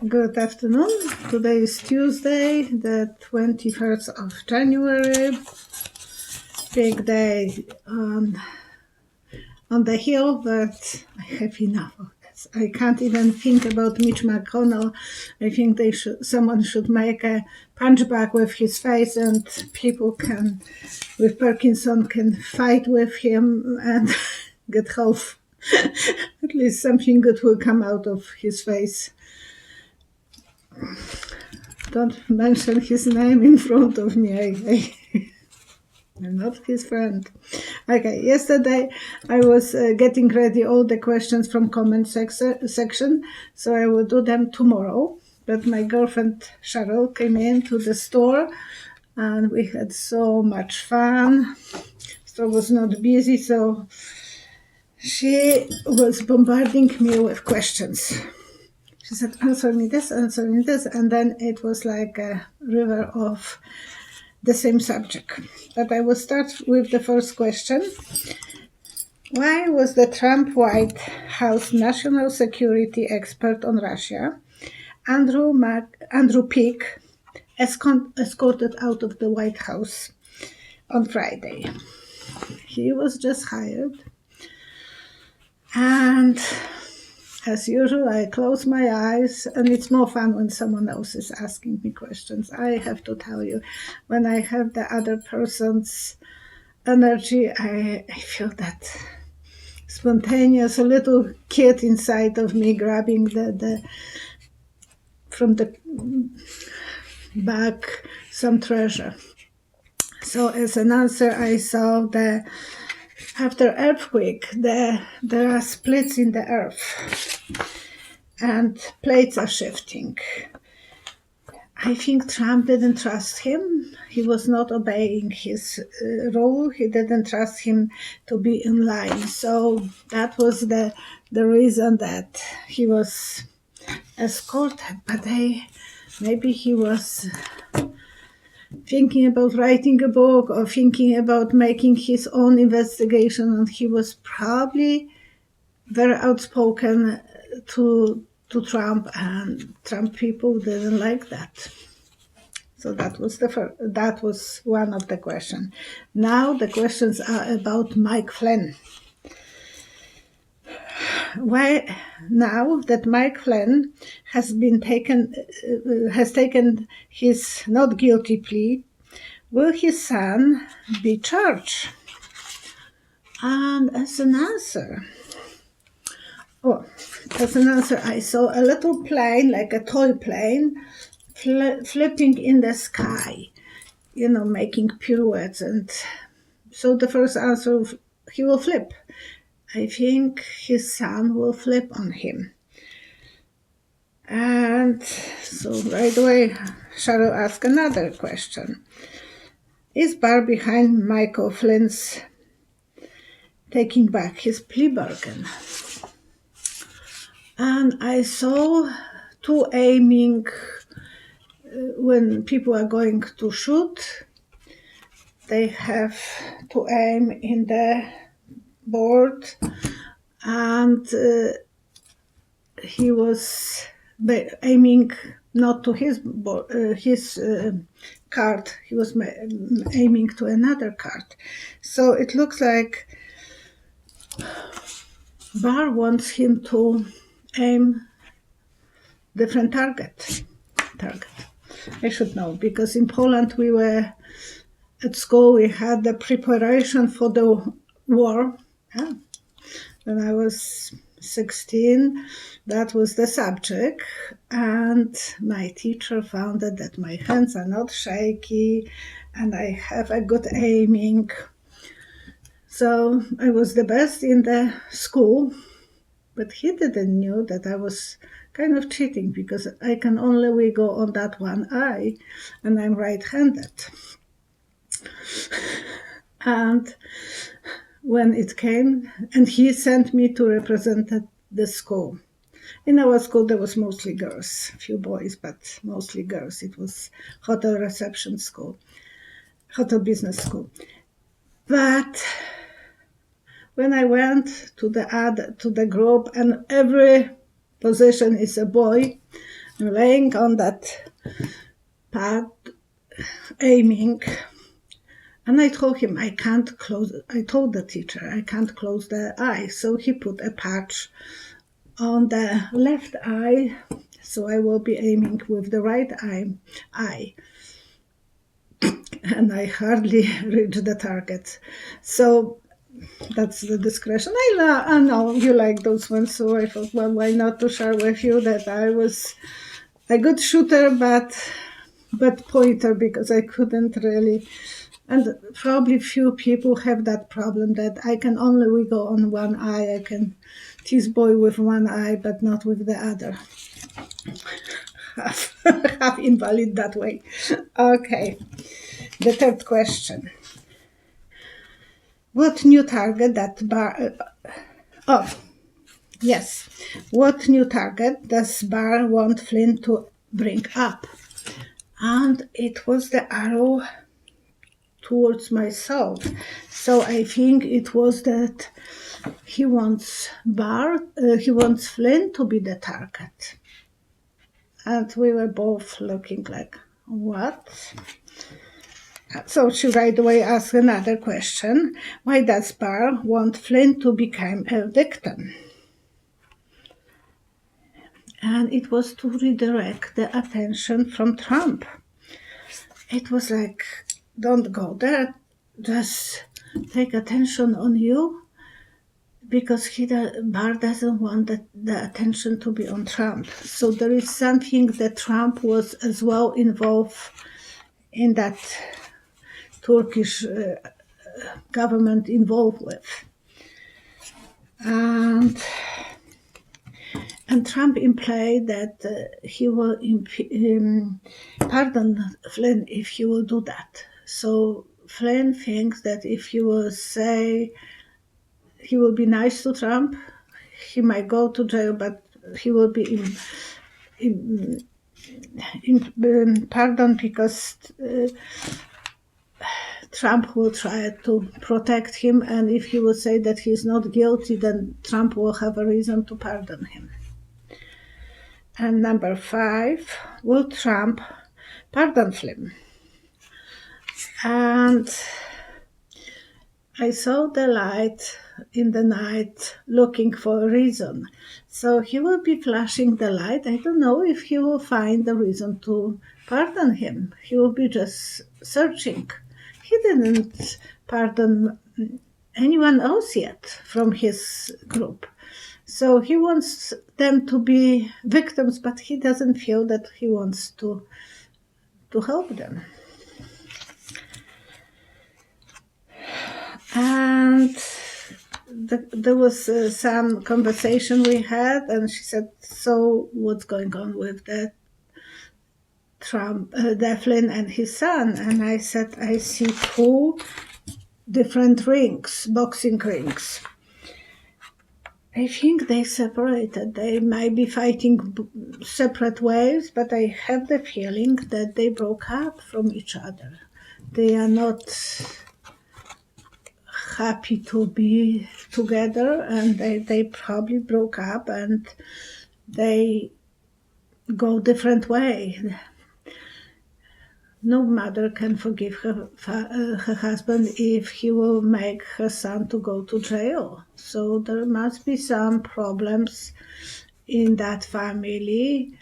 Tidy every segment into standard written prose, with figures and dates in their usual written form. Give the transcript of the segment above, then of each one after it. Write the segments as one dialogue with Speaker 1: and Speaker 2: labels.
Speaker 1: Good afternoon. Today is Tuesday, the 21st of January. Big day on the Hill, but I have enough of this. I can't even think about Mitch McConnell. I think someone should make a punch bag with his face, and people with Parkinson can fight with him and get health. At least something good will come out of his face. Don't mention his name in front of me. I'm not his friend. Okay, yesterday I was getting ready all the questions from comment section, so I will do them tomorrow. But my girlfriend Cheryl came into the store and we had so much fun. Store was not busy, so she was bombarding me with questions. She said, answer me this, and then it was like a river of the same subject. But I will start with the first question. Why was the Trump White House national security expert on Russia, Andrew Peak, escorted out of the White House on Friday? He was just hired. And as usual, I close my eyes, and it's more fun when someone else is asking me questions. I have to tell you, when I have the other person's energy, I feel that spontaneous little kid inside of me grabbing from the back some treasure. So as an answer, I saw after earthquake, there are splits in the earth and plates are shifting. I think Trump didn't trust him. He was not obeying his role. He didn't trust him to be in line. So that was the reason that he was escorted. But maybe he was thinking about writing a book or thinking about making his own investigation, and he was probably very outspoken to Trump, and Trump people didn't like that. So that was one of the questions. Now the questions are about Mike Flynn. Why now that Mike Flynn has taken his not guilty plea, will his son be charged? And as an answer, I saw a little plane, like a toy plane, flipping in the sky, making pirouettes. And so the first answer, he will flip. I think his son will flip on him. And so right away, Cheryl asked another question. Is Barr behind Michael Flynn's taking back his plea bargain? And I saw two aiming when people are going to shoot. They have to aim in the board, and he was aiming not to his card. He was aiming to another card. So it looks like Barr wants him to aim different target. I should know, because in Poland we were at school, we had the preparation for the war. Yeah. When I was 16, that was the subject, and my teacher found that my hands are not shaky and I have a good aiming. So I was the best in the school, but he didn't know that I was kind of cheating, because I can only wiggle on that one eye, and I'm right-handed. And when it came, and he sent me to represent the school. In our school, there was mostly girls, a few boys, but mostly girls. It was hotel reception school, hotel business school. But when I went to the group, and every position is a boy, laying on that pad, aiming. And I told him I told the teacher I can't close the eye. So he put a patch on the left eye, so I will be aiming with the right eye. And I hardly reached the target. So that's the discretion. I know you like those ones, so I thought, well, why not to share with you that I was a good shooter, but pointer, because I couldn't really. And probably few people have that problem, that I can only wiggle on one eye. I can tease boy with one eye, but not with the other. Half invalid that way. Okay. The third question. What new target yes. What new target does Barr want Flynn to bring up? And it was the arrow towards myself. So I think it was that he wants Flynn to be the target. And we were both looking like, what? So she right away asked another question. Why does Barr want Flynn to become a victim? And it was to redirect the attention from Trump. It was like, don't go there, just take attention on you, because Barr doesn't want the attention to be on Trump. So there is something that Trump was as well involved in, that Turkish government involved with. And Trump implied that he will pardon Flynn if he will do that. So Flynn thinks that if he will say he will be nice to Trump, he might go to jail, but he will be pardoned, because Trump will try to protect him, and if he will say that he is not guilty, then Trump will have a reason to pardon him. And number 5, will Trump pardon Flynn? And I saw the light in the night looking for a reason. So he will be flashing the light. I don't know if he will find the reason to pardon him. He will be just searching. He didn't pardon anyone else yet from his group. So he wants them to be victims, but he doesn't feel that he wants to help them. And there was some conversation we had, and she said, so what's going on with the Flynn and his son? And I said, I see 2 different rings, boxing rings. I think they separated. They might be fighting separate ways, but I have the feeling that they broke up from each other. They are not happy to be together, and they probably broke up and they go different way. No mother can forgive her husband if he will make her son to go to jail. So there must be some problems in that family.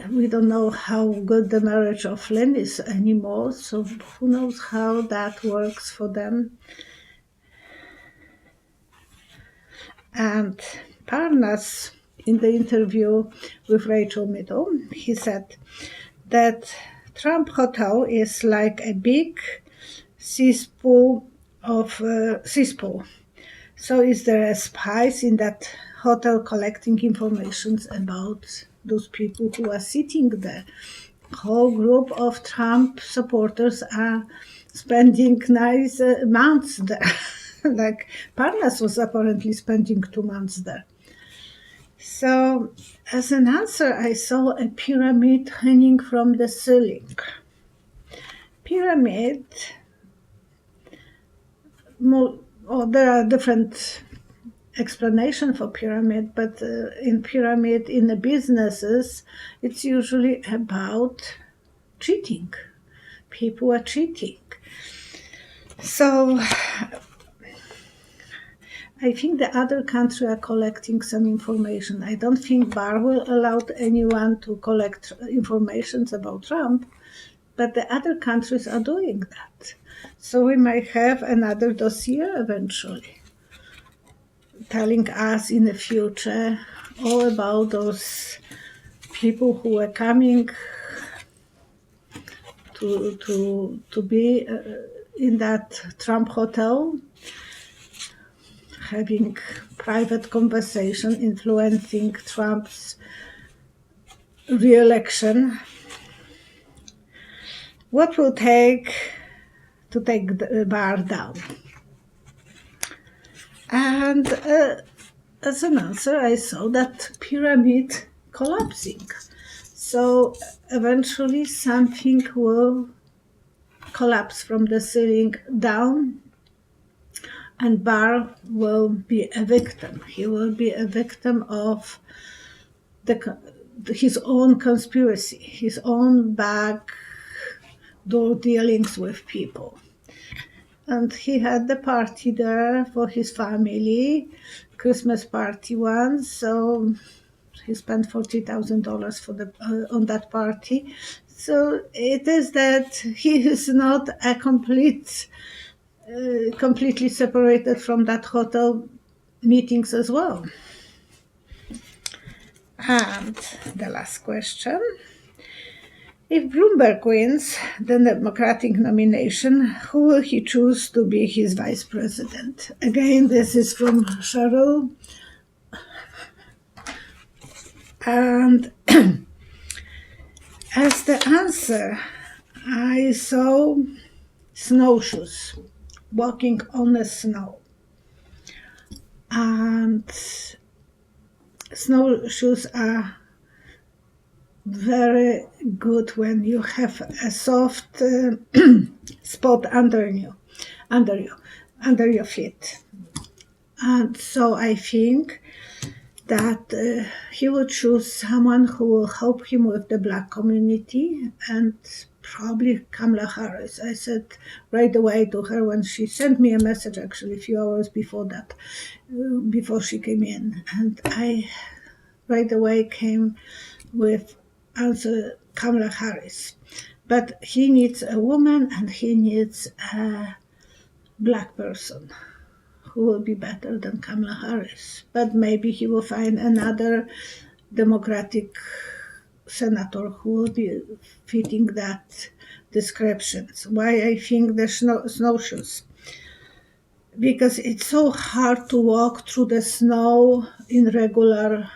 Speaker 1: We don't know how good the marriage of Flynn is anymore, so who knows how that works for them. And Parnas, in the interview with Rachel Maddow, he said that Trump Hotel is like a big cesspool. So is there spies in that hotel collecting information about those people who are sitting there? Whole group of Trump supporters are spending nice months there. Like Parnas was apparently spending 2 months there. So as an answer, I saw a pyramid hanging from the ceiling. Pyramid, there are different explanation for pyramid, but in pyramid, in the businesses, it's usually about cheating. People are cheating. So I think the other countries are collecting some information. I don't think Barr will allow anyone to collect information about Trump, but the other countries are doing that. So we might have another dossier eventually, telling us in the future all about those people who are coming to be in that Trump hotel, having private conversation, influencing Trump's re-election. What will take to take the Barr down? And as an answer, I saw that pyramid collapsing. So eventually something will collapse from the ceiling down, and Barr will be a victim. He will be a victim of his own conspiracy, his own backdoor dealings with people. And he had the party there for his family, Christmas party once, so he spent $40,000 for on that party. So it is that he is not a completely separated from that hotel meetings as well. And the last question. If Bloomberg wins the Democratic nomination, who will he choose to be his vice president? Again, this is from Cheryl. And as the answer, I saw snowshoes, walking on the snow. And snowshoes are very good when you have a soft spot under your feet. And so I think that he will choose someone who will help him with the Black community, and probably Kamala Harris. I said right away to her when she sent me a message, actually a few hours before that, before she came in, and I right away came with answer Kamala Harris. But he needs a woman and he needs a Black person who will be better than Kamala Harris. But maybe he will find another Democratic senator who will be fitting that description. Why I think the snowshoes? Because it's so hard to walk through the snow in regular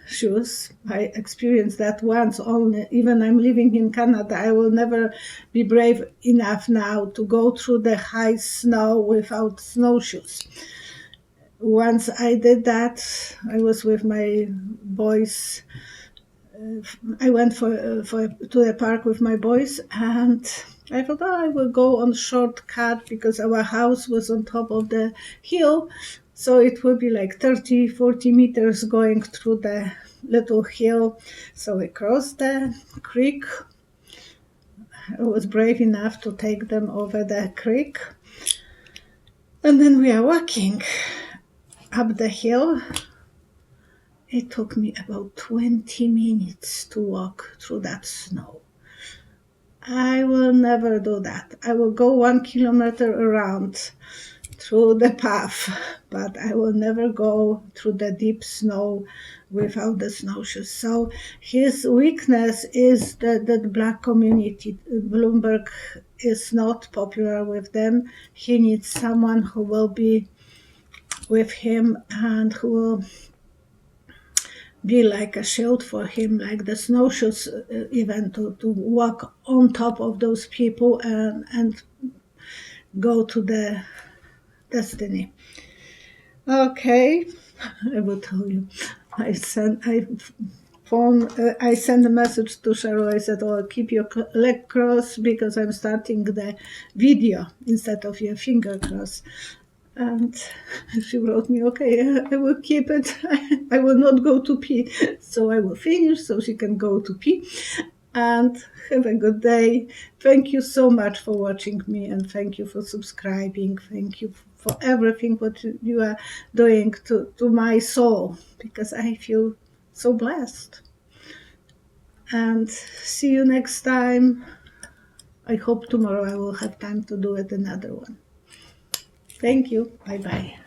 Speaker 1: shoes. I experienced that once only. Even I'm living in Canada, I will never be brave enough now to go through the high snow without snowshoes. Once I did that, I was with my boys. I went to the park with my boys, and I thought, I will go on shortcut because our house was on top of the hill. So it would be like 30, 40 meters going through the little hill. So we crossed the creek. I was brave enough to take them over the creek. And then we are walking up the hill. It took me about 20 minutes to walk through that snow. I will never do that. I will go 1 kilometer around through the path, but I will never go through the deep snow without the snowshoes. So his weakness is the Black community. Bloomberg is not popular with them. He needs someone who will be with him and who will be like a shield for him, like the snowshoes even, to walk on top of those people and go to the destiny. Okay, I will tell you. I sent a message to Cheryl. I said, keep your leg crossed because I'm starting the video instead of your finger crossed. And she wrote me, okay, I will keep it. I will not go to pee. So I will finish so she can go to pee. And have a good day. Thank you so much for watching me, and thank you for subscribing. Thank you for everything what you are doing to my soul, because I feel so blessed. And see you next time. I hope tomorrow I will have time to do it another one. Thank you. Bye-bye.